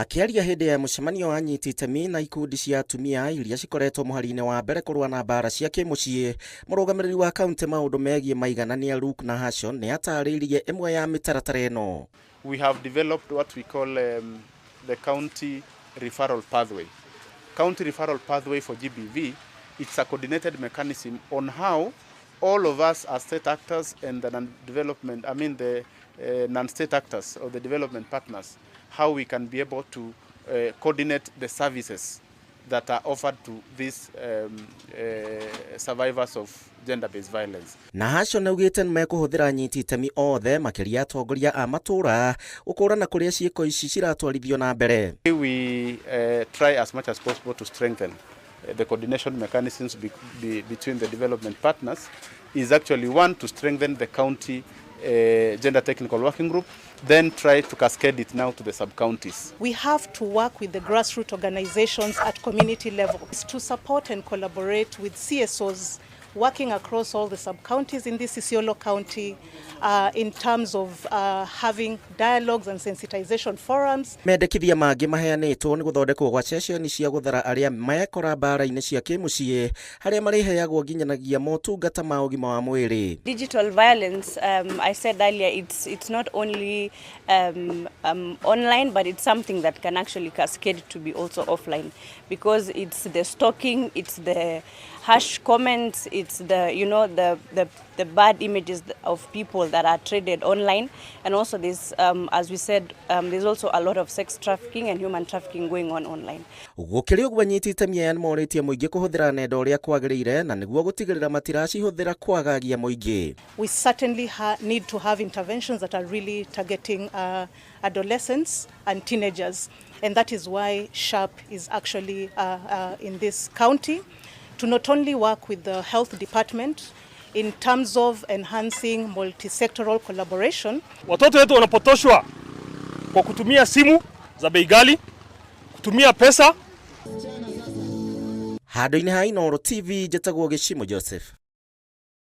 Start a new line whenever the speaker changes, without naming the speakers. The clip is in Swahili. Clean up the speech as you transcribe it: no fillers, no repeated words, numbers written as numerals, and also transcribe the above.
Akiaria hindi ya mucemanio wa anyiti itemi na ikundi cia atumia iria cikoretwo muhari-ini wa mbere kurua na mbaara cia kĩmũciĩ, murugamiriri wa kaunti maundu megie maiganania Luke na Hashon ni atarĩirie imwe ya mitaratara ĩno.
We have developed what we call the county referral pathway. County referral pathway for GBV, it's a coordinated mechanism on how all of us as state actors and the non-state actors or the development partners, how we can be able to coordinate the services that are offered to these survivors of gender-based violence.
Na Hashon augite nimekuhuthira anyiti itemi othe makiria atongoria a matura ukurana kuria ciiko ici ciratwarithio na mbere.
We try as much as possible to strengthen the coordination mechanisms between the development partners. Is actually one, to strengthen the county gender technical working group, then try to cascade it now to the sub-counties.
We have to work with the grassroots organizations at community level to support and collaborate with CSOs working across all the sub-counties in this Isiolo county in terms of having dialogues and sensitization forums.
Mendekithia mangi maheanitwo ni guthondekwo gwa session cia guthara aria mekora mbaara-ini cia kĩmũciĩ haria mariheagwo nginyanagia motungata ma ũgima wa mwĩrĩ.
Digital violence, I said earlier, it's not only online, but it's something that can actually cascade to be also offline, because it's the stalking, it's the harsh comments, it's the the bad images of people that are traded online, and also this, as we said, there's also a lot of sex trafficking and human trafficking going on online.
Gukiri ogwa nyiti itemi aya nimoritie muingi kuhuthira nenda uria kwagirire na niguo gutigirira matiracihuthira kwagagia muingi.
We certainly need to have interventions that are really targeting adolescents and teenagers, and that is why SHARP is actually in this county to not only work with the health department in terms of enhancing multi-sectoral collaboration.
Watoto wetu wanapotoshwa kwa kutumia simu za bei ghali, kutumia pesa.
Handu-ini ha Inooro TV, njĩtagwo Gĩchimo Joseph.